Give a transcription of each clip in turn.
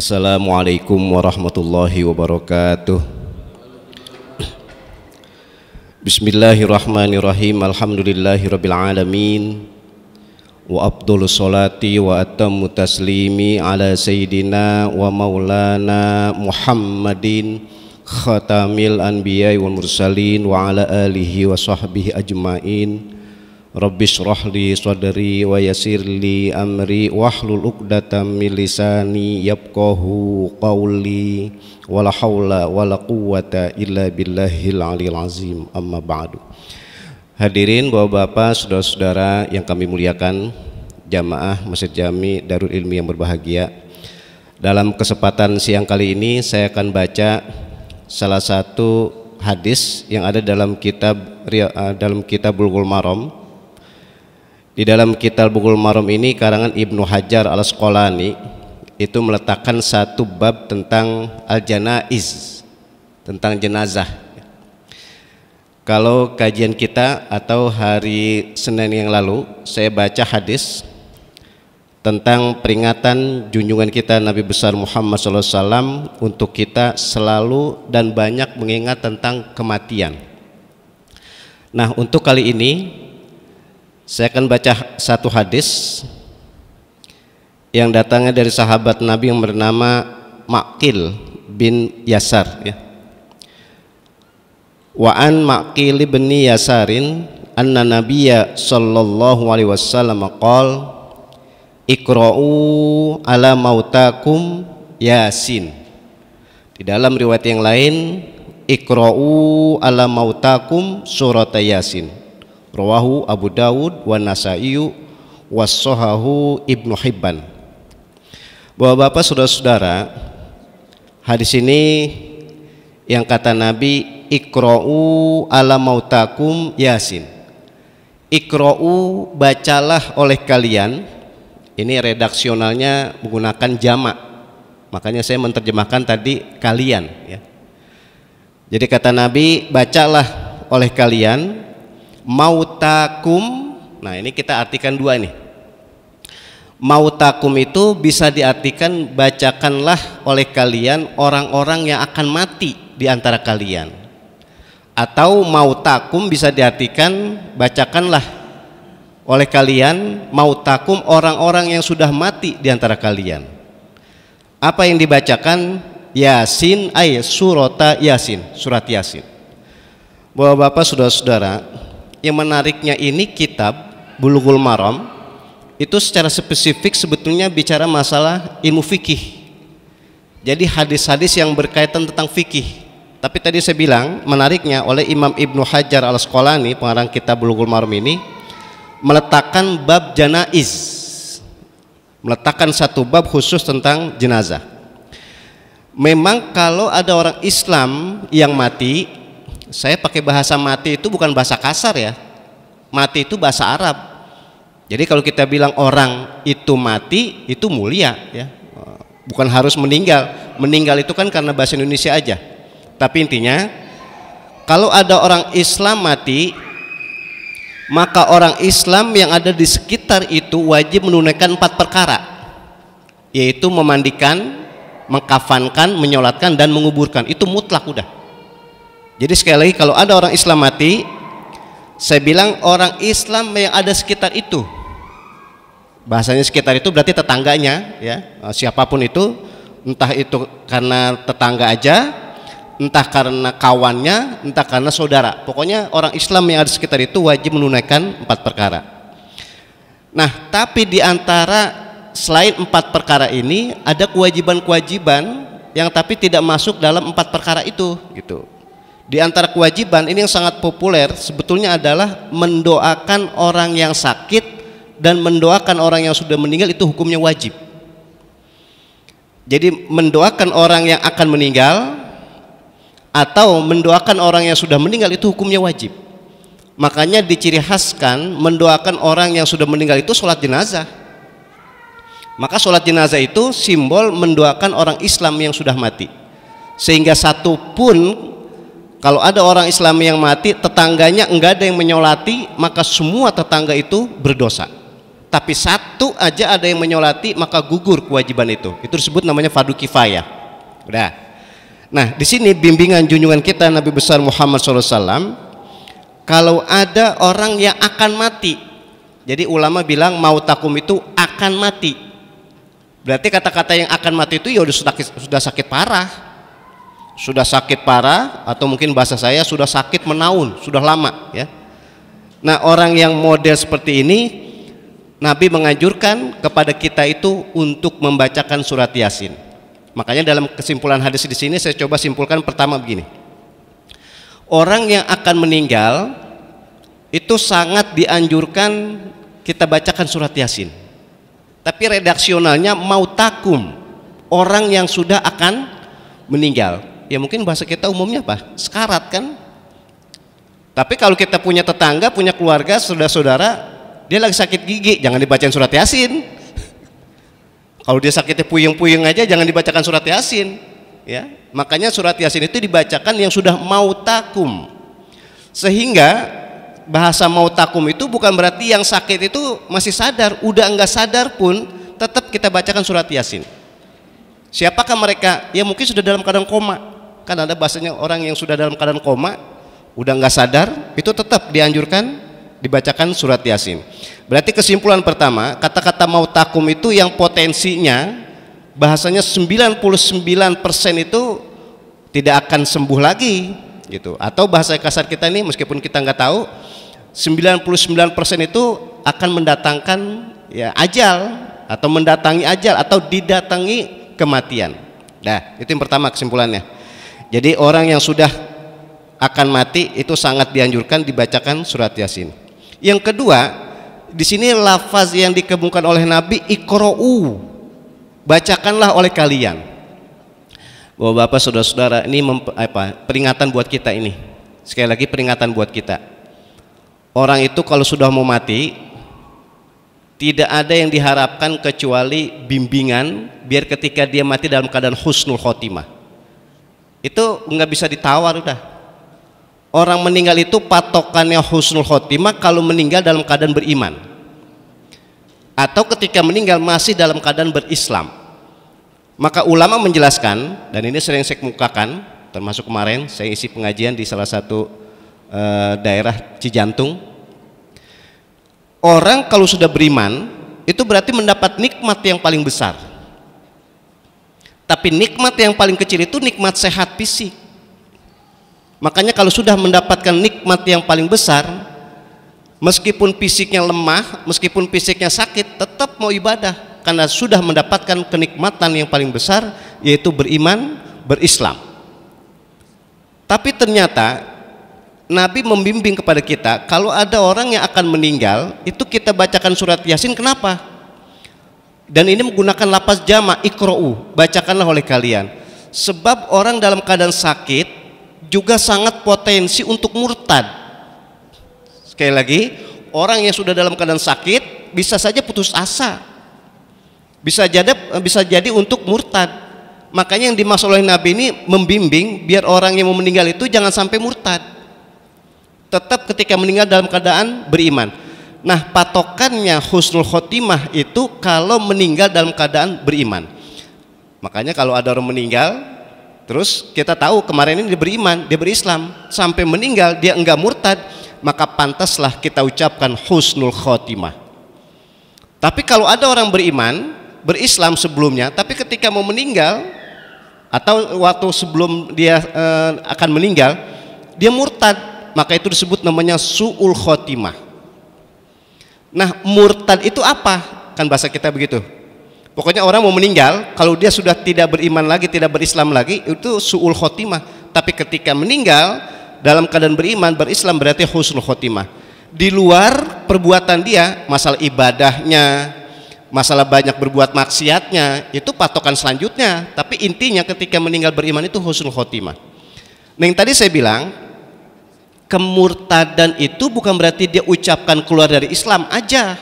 Assalamualaikum warahmatullahi wabarakatuh. Bismillahirrahmanirrahim. Alhamdulillahirabbil alamin. Wa afdhalus sholati wa atammu taslimi ala sayyidina wa maulana Muhammadin khatamil anbiya'i wal mursalin wa ala alihi wa sahbihi ajmain. Rabbi shrah li sadri wa yassir li amri wahlul 'uqdatam min lisani yafqahu qawli wala haula wala quwwata illa billahil aliyil azim. Amma ba'du. Hadirin Bapak-bapak, saudara-saudara yang kami muliakan, jamaah Masjid Jami Darul Ilmi yang berbahagia. Dalam kesempatan siang kali ini saya akan baca salah satu hadis yang ada dalam kitab Bulughul Maram. Di dalam kitab Bulughul Maram ini karangan Ibnu Hajar Al-Asqalani itu meletakkan satu bab tentang al-janaiz, tentang jenazah. Kalau kajian kita atau hari Senin yang lalu saya baca hadis tentang peringatan junjungan kita Nabi besar Muhammad SAW untuk kita selalu dan banyak mengingat tentang kematian. Nah, untuk kali ini saya akan baca satu hadis yang datangnya dari sahabat Nabi yang bernama Maqil bin Yasar, ya. Wa an Maqil bin Yasarin anna Nabiyya sallallahu alaihi wasallam qala iqra'u ala mautakum Yasin. Di dalam riwayat yang lain iqra'u ala mautakum surat Yasin. Rawahu Abu Dawud wa Nasaiyu was-sahahu Ibnu Hibban. Bapak-bapak, saudara-saudara, hadis ini yang kata Nabi iqra'u ala mautakum Yasin. Iqra'u, bacalah oleh kalian. Ini redaksionalnya menggunakan jamak, makanya saya menerjemahkan tadi kalian, ya. Jadi kata Nabi, bacalah oleh kalian mautakum. Nah, ini kita artikan dua nih. Mautakum itu bisa diartikan bacakanlah oleh kalian orang-orang yang akan mati di antara kalian. Atau mautakum bisa diartikan bacakanlah oleh kalian mautakum orang-orang yang sudah mati di antara kalian. Apa yang dibacakan? Yasin, ayat surata Yasin, surat Yasin. Bapak-bapak, saudara-saudara, yang menariknya ini kitab Bulughul Maram itu secara spesifik sebetulnya bicara masalah ilmu fikih. Jadi hadis-hadis yang berkaitan tentang fikih. Tapi tadi saya bilang menariknya oleh Imam Ibnu Hajar Al-Asqalani, pengarang kitab Bulughul Maram ini meletakkan bab janaiz, meletakkan satu bab khusus tentang jenazah. Memang kalau ada orang Islam yang mati, saya pakai bahasa mati itu bukan bahasa kasar, ya. Mati itu bahasa Arab. Jadi kalau kita bilang orang itu mati, itu mulia, ya. Bukan harus meninggal. Meninggal itu kan karena bahasa Indonesia aja. Tapi intinya kalau ada orang Islam mati, maka orang Islam yang ada di sekitar itu wajib menunaikan 4 perkara, yaitu memandikan, mengkafankan, menyolatkan, dan menguburkan. Itu mutlak udah. Jadi sekali lagi, kalau ada orang Islam mati, saya bilang orang Islam yang ada sekitar itu, bahasanya sekitar itu berarti tetangganya, ya, siapapun itu, entah itu karena tetangga aja, entah karena kawannya, entah karena saudara. Pokoknya orang Islam yang ada sekitar itu wajib menunaikan 4 perkara. Nah, tapi di antara selain 4 perkara ini ada kewajiban-kewajiban yang tapi tidak masuk dalam 4 perkara itu, gitu. Di antara kewajiban ini yang sangat populer sebetulnya adalah mendoakan orang yang sakit dan mendoakan orang yang sudah meninggal, itu hukumnya wajib. Jadi mendoakan orang yang akan meninggal atau mendoakan orang yang sudah meninggal itu hukumnya wajib. Makanya diciri khaskan mendoakan orang yang sudah meninggal itu sholat jenazah. Maka sholat jenazah itu simbol mendoakan orang Islam yang sudah mati. Sehingga satu pun kalau ada orang Islam yang mati, tetangganya enggak ada yang menyolati, maka semua tetangga itu berdosa. tapi satu aja ada yang menyolati maka gugur kewajiban itu. Itu disebut namanya fardu kifayah. Udah. Nah, di sini bimbingan junjungan kita Nabi besar Muhammad SAW, kalau ada orang yang akan mati. Jadi ulama bilang mautakum itu akan mati. Berarti kata-kata yang akan mati itu ya sudah sakit parah. Sudah sakit parah, atau mungkin bahasa saya sudah sakit menaun, sudah lama ya. Nah, orang yang model seperti ini Nabi menganjurkan kepada kita itu untuk membacakan surat Yasin. Makanya dalam kesimpulan hadis di sini saya coba simpulkan pertama begini. Orang yang akan meninggal itu sangat dianjurkan kita bacakan surat Yasin. Tapi redaksionalnya mautakum, orang yang sudah akan meninggal. Ya mungkin bahasa kita umumnya apa? Sekarat kan? Tapi kalau kita punya tetangga, punya keluarga, saudara-saudara, dia lagi sakit gigi, jangan dibacain surat Yasin. Kalau dia sakitnya puyeng-puyeng aja, jangan dibacakan surat Yasin. Ya, makanya surat Yasin itu dibacakan yang sudah mautakum. Sehingga bahasa mautakum itu bukan berarti yang sakit itu masih sadar, udah enggak sadar pun tetap kita bacakan surat Yasin. Siapakah mereka? Ya mungkin sudah dalam keadaan koma. Kan ada bahasanya orang yang sudah dalam keadaan koma, udah enggak sadar, itu tetap dianjurkan dibacakan surat Yasin. Berarti kesimpulan pertama, kata-kata mautakum itu yang potensinya bahasanya 99% itu tidak akan sembuh lagi gitu. Atau bahasa kasar kita ini meskipun kita nggak tahu, 99% itu akan mendatangkan ya ajal, atau mendatangi ajal, atau didatangi kematian. Nah, itu yang pertama kesimpulannya. Jadi orang yang sudah akan mati itu sangat dianjurkan dibacakan surat Yasin. Yang kedua, di sini lafaz yang dikemukakan oleh Nabi, iqra'u, bacakanlah oleh kalian. Bapak-bapak, saudara-saudara, ini peringatan buat kita ini. Sekali lagi peringatan buat kita. Orang itu kalau sudah mau mati, tidak ada yang diharapkan kecuali bimbingan biar ketika dia mati dalam keadaan husnul khotimah. Itu nggak bisa ditawar udah. Orang meninggal itu patokannya husnul khotimah kalau meninggal dalam keadaan beriman, atau ketika meninggal masih dalam keadaan berislam. Maka ulama menjelaskan, dan ini sering saya kemukakan, termasuk kemarin saya isi pengajian di salah satu daerah Cijantung. Orang kalau sudah beriman itu berarti mendapat nikmat yang paling besar. Tapi nikmat yang paling kecil itu nikmat sehat fisik. Makanya kalau sudah mendapatkan nikmat yang paling besar, meskipun fisiknya lemah, meskipun fisiknya sakit, tetap mau ibadah karena sudah mendapatkan kenikmatan yang paling besar, yaitu beriman, berislam. Tapi ternyata Nabi membimbing kepada kita, kalau ada orang yang akan meninggal, itu kita bacakan surat Yasin. Kenapa? Dan ini menggunakan lafaz jama', iqra'u, bacakanlah oleh kalian. Sebab orang dalam keadaan sakit juga sangat potensi untuk murtad. Sekali lagi, orang yang sudah dalam keadaan sakit bisa saja putus asa, bisa jadi untuk murtad. Makanya yang dimaksud oleh Nabi ini membimbing biar orang yang mau meninggal itu jangan sampai murtad, tetap ketika meninggal dalam keadaan beriman. Nah, patokannya husnul khotimah itu kalau meninggal dalam keadaan beriman. Makanya kalau ada orang meninggal, terus kita tahu kemarin ini dia beriman, dia berislam, sampai meninggal dia enggak murtad, maka pantaslah kita ucapkan husnul khotimah. Tapi kalau ada orang beriman, berislam sebelumnya, tapi ketika mau meninggal atau waktu sebelum dia akan meninggal, dia murtad, maka itu disebut namanya su'ul khotimah. Nah, murtad itu apa? Kan bahasa kita begitu. Pokoknya orang mau meninggal, kalau dia sudah tidak beriman lagi, tidak berislam lagi, itu su'ul khotimah. Tapi ketika meninggal dalam keadaan beriman, berislam, berarti husnul khotimah. Di luar perbuatan dia, masalah ibadahnya, masalah banyak berbuat maksiatnya, itu patokan selanjutnya. Tapi intinya ketika meninggal beriman itu husnul khotimah. Nah, yang tadi saya bilang, kemurtadan itu bukan berarti dia ucapkan keluar dari Islam aja.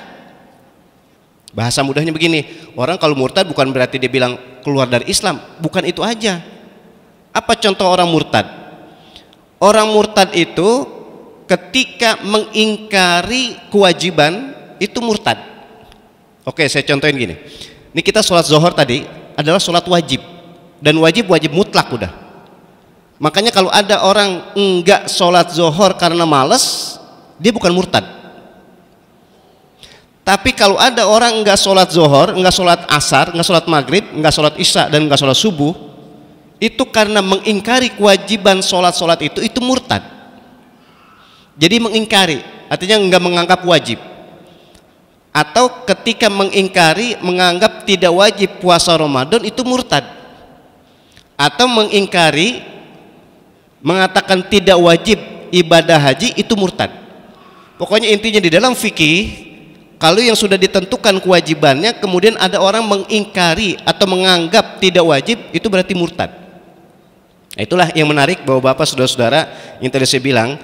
Bahasa mudahnya begini, orang kalau murtad bukan berarti dia bilang keluar dari Islam, bukan itu aja. Apa contoh orang murtad? Orang murtad itu ketika mengingkari kewajiban itu murtad. Oke, saya contohin gini. Ini kita sholat zuhur tadi adalah sholat wajib, dan wajib mutlak udah. Makanya kalau ada orang enggak sholat zuhur karena malas, dia bukan murtad. Tapi kalau ada orang enggak sholat zuhur, enggak sholat asar, enggak sholat maghrib, enggak sholat isya, dan enggak sholat subuh, itu karena mengingkari kewajiban sholat itu murtad. Jadi mengingkari, artinya enggak menganggap wajib. Atau ketika mengingkari, menganggap tidak wajib puasa Ramadan, itu murtad. Atau mengingkari, mengatakan tidak wajib ibadah haji, itu murtad. Pokoknya intinya di dalam fikih, kalau yang sudah ditentukan kewajibannya kemudian ada orang mengingkari atau menganggap tidak wajib, itu berarti murtad. Nah, itulah yang menarik bahwa Bapak saudara-saudara yang tadi saya bilang,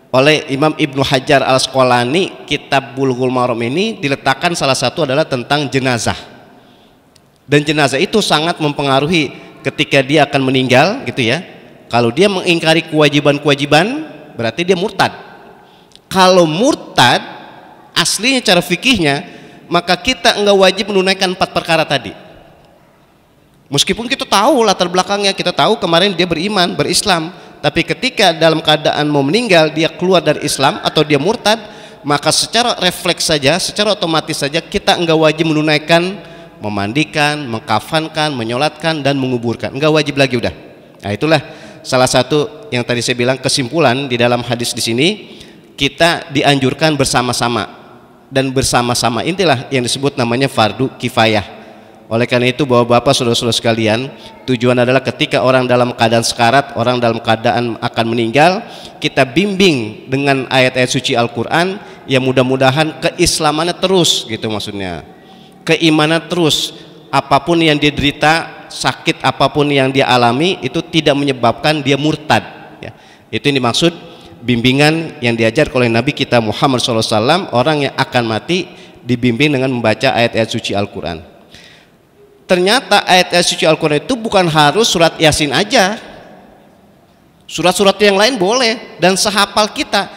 oleh Imam Ibnu Hajar Al-Asqalani, kitab Bulughul Maram ini diletakkan salah satu adalah tentang jenazah. Dan jenazah itu sangat mempengaruhi ketika dia akan meninggal gitu ya. Kalau dia mengingkari kewajiban-kewajiban, berarti dia murtad. Kalau murtad aslinya cara fikihnya, maka kita enggak wajib menunaikan 4 perkara tadi. Meskipun kita tahu latar belakangnya, kita tahu kemarin dia beriman, berislam, tapi ketika dalam keadaan mau meninggal dia keluar dari Islam atau dia murtad, maka secara refleks saja, secara otomatis saja kita enggak wajib menunaikan, memandikan, mengkafankan, menyolatkan, dan menguburkan. Enggak wajib lagi udah. Nah, itulah salah satu yang tadi saya bilang kesimpulan di dalam hadis di sini, kita dianjurkan bersama-sama, dan bersama-sama inilah yang disebut namanya fardu kifayah. Oleh karena itu bahwa Bapak saudara-saudara sekalian, tujuan adalah ketika orang dalam keadaan sekarat, orang dalam keadaan akan meninggal, kita bimbing dengan ayat-ayat suci Al-Quran, ya mudah-mudahan keislamannya terus gitu, maksudnya keimanan terus, apapun yang dia derita, sakit apapun yang dia alami, itu tidak menyebabkan dia murtad ya. Itu yang dimaksud bimbingan yang diajar oleh Nabi kita Muhammad SAW. Orang yang akan mati dibimbing dengan membaca ayat-ayat suci Al-Quran. Ternyata ayat-ayat suci Al-Quran itu bukan harus surat Yasin aja, surat-surat yang lain boleh. Dan sehafal kita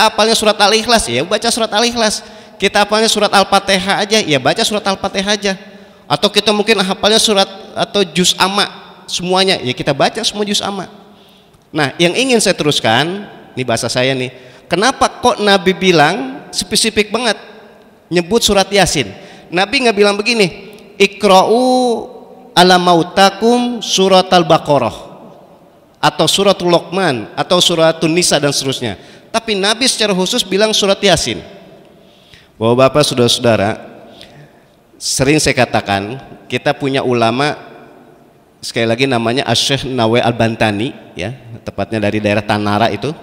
hafalnya surat Al-Ikhlas, ya baca surat Al-Ikhlas. Kita hafalnya surat Al-Fatihah aja, ya baca surat Al-Fatihah aja. Atau kita mungkin hafalnya surat atau juz amma semuanya, ya kita baca semua juz amma. Nah, yang ingin saya teruskan, ini bahasa saya nih, kenapa kok Nabi bilang spesifik banget nyebut surat Yasin? Nabi nggak bilang begini, Iqra'u ala mautakum surat Al-Baqarah atau suratul Luqman atau suratul Nisa dan seterusnya. Tapi Nabi secara khusus bilang surat Yasin. Bahwa Bapak saudara-saudara, sering saya katakan, kita punya ulama, sekali lagi namanya Asy-Syaikh Nawawi Al-Bantani ya, tepatnya dari daerah Tanara itu.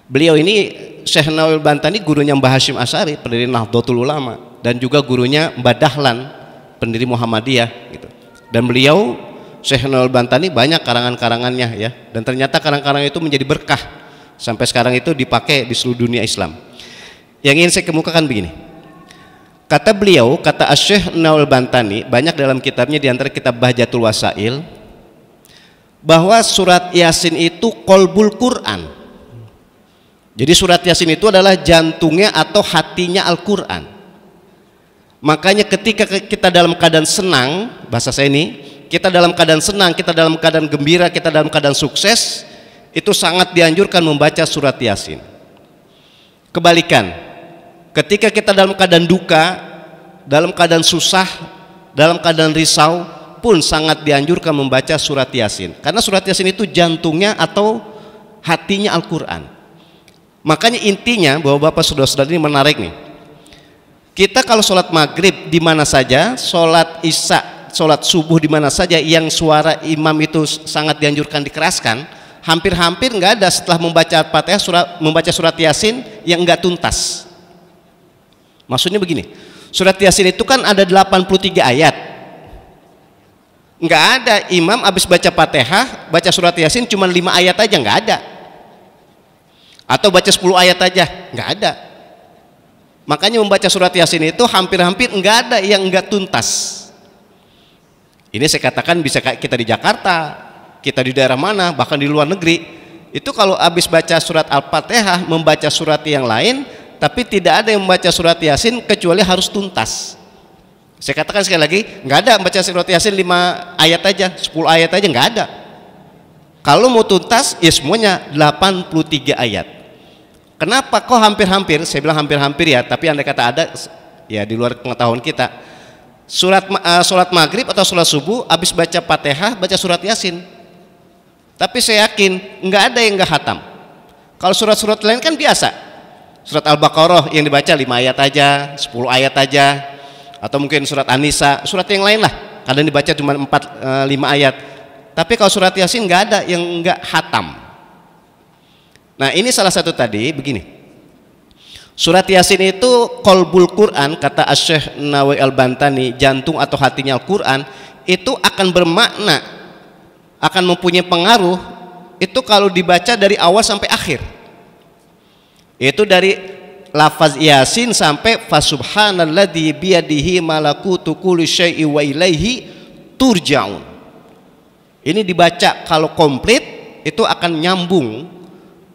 Beliau ini Syekh Nawawi Al-Bantani gurunya Mbah Hasyim Asy'ari, pendiri Nahdlatul Ulama, dan juga gurunya Mbah Dahlan, pendiri Muhammadiyah gitu. Dan beliau Syekh Nawawi Al-Bantani banyak karangan-karangannya ya, dan ternyata karang-karang itu menjadi berkah sampai sekarang itu dipakai di seluruh dunia Islam. Yang ingin saya kemukakan begini, kata beliau, kata Asy-Syaikh Nawawi Al-Bantani banyak dalam kitabnya, di antara kitab Bahjatul Wasail, bahwa surat Yasin itu qalbul Quran. Jadi surat Yasin itu adalah jantungnya atau hatinya Al-Quran. Makanya ketika kita dalam keadaan senang, bahasa saya ini, kita dalam keadaan senang, kita dalam keadaan gembira, kita dalam keadaan sukses, itu sangat dianjurkan membaca surat Yasin. Kebalikan, ketika kita dalam keadaan duka, dalam keadaan susah, dalam keadaan risau, pun sangat dianjurkan membaca surat Yasin. Karena surat Yasin itu jantungnya atau hatinya Al-Quran. Makanya intinya bahwa Bapak saudara-saudara ini menarik nih. Kita kalau sholat maghrib di mana saja, sholat isya, sholat subuh di mana saja yang suara imam itu sangat dianjurkan dikeraskan, hampir-hampir nggak ada setelah membaca Al-Fatihah membaca surat Yasin yang nggak tuntas. Maksudnya begini, surat Yasin itu kan ada 83 ayat. Nggak ada imam habis baca Fatihah, baca surat Yasin cuma 5 ayat aja, nggak ada. Atau baca 10 ayat aja, nggak ada. Makanya membaca surat Yasin itu hampir-hampir nggak ada yang nggak tuntas. Ini saya katakan bisa kayak kita di Jakarta, kita di daerah mana, bahkan di luar negeri, itu kalau habis baca surat Al-Fatihah membaca surat yang lain, tapi tidak ada yang membaca surat Yasin kecuali harus tuntas. Saya katakan sekali lagi, nggak ada membaca surat Yasin 5 ayat aja, 10 ayat aja, nggak ada. Kalau mau tuntas, ya semuanya 83 ayat. Kenapa kok hampir-hampir? Saya bilang hampir-hampir ya, tapi andai kata ada, ya di luar pengetahuan kita. Sholat maghrib atau sholat subuh, habis baca Fatihah, baca surat Yasin. Tapi saya yakin nggak ada yang nggak hatam. Kalau surat-surat lain kan biasa, surat Al-Baqarah yang dibaca 5 ayat aja, 10 ayat aja, atau mungkin surat An-Nisa, surat yang lain lah, kadang dibaca cuma 4-5 ayat. Tapi kalau surat Yasin nggak ada yang nggak hatam. Nah ini salah satu tadi begini, surat Yasin itu qalbul Quran, kata Asy-Syaikh Nawawi Al-Bantani, jantung atau hatinya Al-Quran. Itu akan bermakna, akan mempunyai pengaruh itu kalau dibaca dari awal sampai akhir. Itu dari lafaz Yasin sampai fasubhanalladzi biyadihi malakutu kulli syai'in wa ilaihi turja'un. Ini dibaca kalau komplit itu akan nyambung,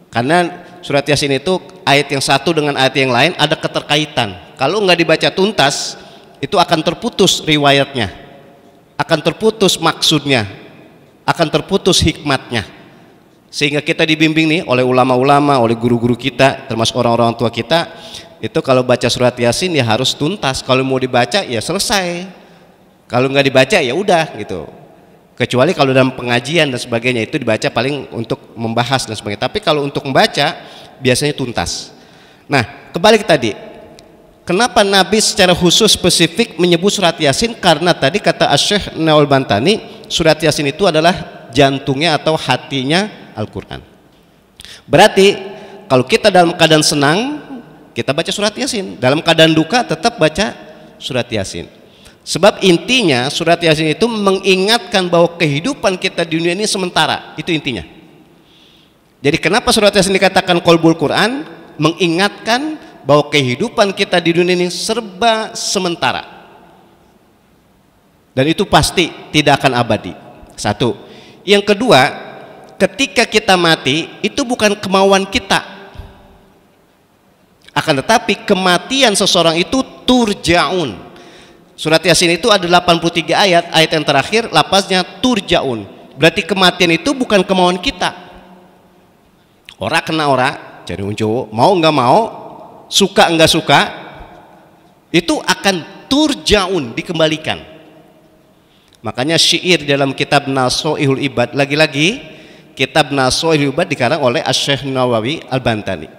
karena surat Yasin itu ayat yang satu dengan ayat yang lain ada keterkaitan. Kalau nggak dibaca tuntas itu akan terputus riwayatnya, akan terputus maksudnya, akan terputus hikmatnya. Sehingga kita dibimbing nih oleh ulama-ulama, oleh guru-guru kita, termasuk orang-orang tua kita, itu kalau baca surat Yasin ya harus tuntas. Kalau mau dibaca ya selesai, kalau nggak dibaca ya udah gitu. Kecuali kalau dalam pengajian dan sebagainya itu dibaca paling untuk membahas dan sebagainya. Tapi kalau untuk membaca biasanya tuntas. Nah kembali ke tadi, kenapa Nabi secara khusus spesifik menyebut surat Yasin? Karena tadi kata Asy-Syaikh Nawawi Al-Bantani, surat Yasin itu adalah jantungnya atau hatinya Al-Quran. Berarti kalau kita dalam keadaan senang kita baca surat Yasin, dalam keadaan duka tetap baca surat Yasin. Sebab intinya surat Yasin itu mengingatkan bahwa kehidupan kita di dunia ini sementara, itu intinya. Jadi kenapa surat Yasin dikatakan qalbul Quran? Mengingatkan bahwa kehidupan kita di dunia ini serba sementara, dan itu pasti tidak akan abadi. Satu. Yang kedua, ketika kita mati itu bukan kemauan kita, akan tetapi kematian seseorang itu turja'un. Surat Yasin itu ada 83 ayat, ayat yang terakhir lafaznya turja'un. Berarti kematian itu bukan kemauan kita. Ora kena ora, jadi unjuk, mau nggak mau, suka nggak suka, itu akan turja'un, dikembalikan. Makanya syair dalam kitab Nasoihul Ibad, lagi-lagi kitab Nasoihul Ibad dikarang oleh Asy-Syaikh Nawawi Al-Bantani,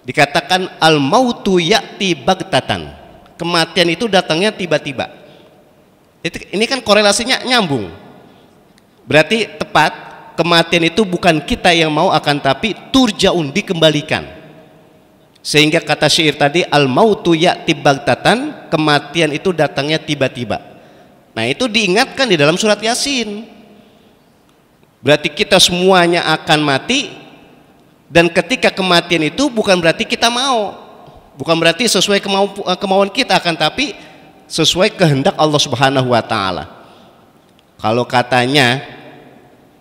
dikatakan al-mautu ya'ti bagtatan. Kematian itu datangnya tiba-tiba. Ini kan korelasinya nyambung. Berarti tepat, kematian itu bukan kita yang mau, akan tapi turja'un, dikembalikan. Sehingga kata syair tadi al-mautu ya'ti bagtatan, kematian itu datangnya tiba-tiba. Nah itu diingatkan di dalam surat Yasin. Berarti kita semuanya akan mati, dan ketika kematian itu bukan berarti kita mau, bukan berarti sesuai kemauan kita, akan tapi sesuai kehendak Allah Subhanahu wa Ta'ala. Kalau katanya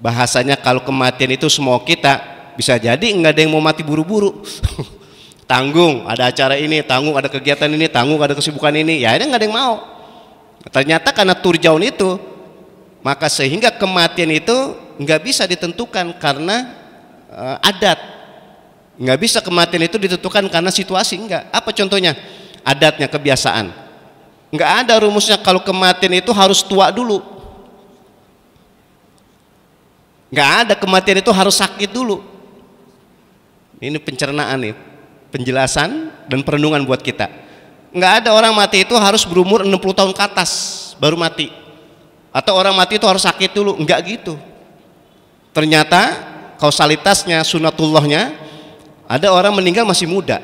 bahasanya kalau kematian itu semua kita, bisa jadi nggak ada yang mau mati buru-buru. Tanggung ada acara ini, tanggung ada kegiatan ini, tanggung ada kesibukan ini, ya ini nggak ada yang mau. Ternyata karena turjaun itu, maka sehingga kematian itu nggak bisa ditentukan karena adat. Nggak bisa kematian itu ditentukan karena situasi, enggak. Apa contohnya? Adatnya, kebiasaan. Nggak ada rumusnya kalau kematian itu harus tua dulu. Nggak ada kematian itu harus sakit dulu. Ini pencernaan nih, penjelasan dan perenungan buat kita. Nggak ada orang mati itu harus berumur 60 tahun ke atas baru mati, atau orang mati itu harus sakit dulu, enggak gitu. Ternyata kausalitasnya, sunatullahnya, ada orang meninggal masih muda,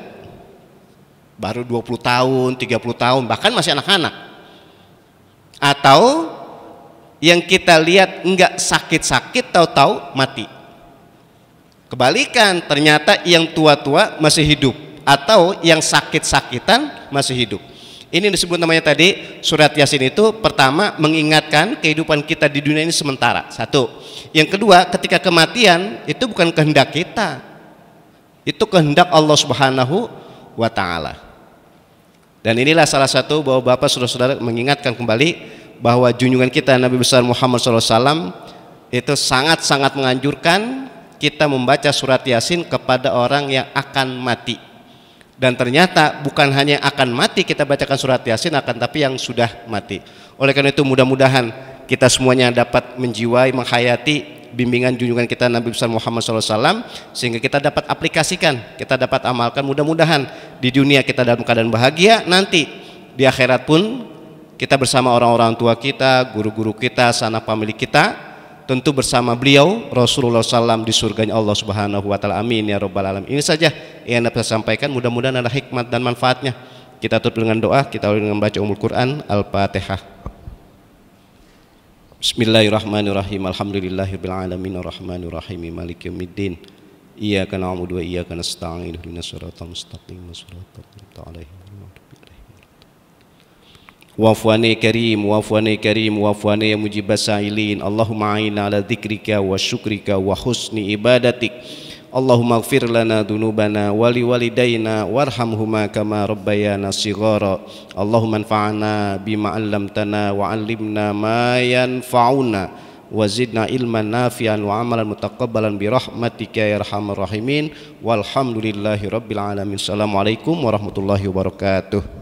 baru 20 tahun, 30 tahun, bahkan masih anak-anak. Atau yang kita lihat enggak sakit-sakit, tahu-tahu mati. Kebalikan, ternyata yang tua-tua masih hidup, atau yang sakit-sakitan masih hidup. Ini disebut namanya tadi surat Yasin itu pertama mengingatkan kehidupan kita di dunia ini sementara. Satu. Yang kedua, ketika kematian itu bukan kehendak kita, itu kehendak Allah Subhanahu wa ta'ala. Dan inilah salah satu bahwa Bapak saudara-saudara mengingatkan kembali bahwa junjungan kita Nabi besar Muhammad SAW itu sangat-sangat menganjurkan kita membaca surat Yasin kepada orang yang akan mati. Dan ternyata bukan hanya akan mati kita bacakan surat Yasin, akan tapi yang sudah mati. Oleh karena itu mudah-mudahan kita semuanya dapat menjiwai, menghayati bimbingan junjungan kita Nabi besar Muhammad SAW, sehingga kita dapat aplikasikan, kita dapat amalkan. Mudah-mudahan di dunia kita dalam keadaan bahagia, nanti di akhirat pun kita bersama orang-orang tua kita, guru-guru kita, sanak famili kita, tentu bersama beliau Rasulullah SAW di surganya Allah Subhanahu wa taala. Amin ya rabbal alamin. Ini saja yang dapat saya sampaikan, mudah-mudahan ada hikmat dan manfaatnya. Kita tutup dengan doa, kita awali dengan membaca Ummul Quran, Al-Fatihah. Bismillahirrahmanirrahim. Alhamdulillahirabbil alamin arrahmanir rahim maliki yaumiddin. Iyyaka na'budu wa iyyaka nasta'in ihdinas siratal mustaqim siratal ladzina alaihim. Wa'fuani karim, wa'fuani karim, wa'fuani ya mujibas sa'ilin. Allahumma a'inna ala dzikrika wa syukrika wa husni ibadatik. Allahumma ighfir lana dzunubana wa liwalidayna warhamhuma kama rabbayana shighara. Allahumma anfa'na bima 'allamtana wa 'allimna ma yanfa'una wa zidna ilman nafi'an wa amalan mutaqabbalan bi rahmatika ya arhamar rahimin. Walhamdulillahi rabbil alamin. Assalamualaikum warahmatullahi wabarakatuh.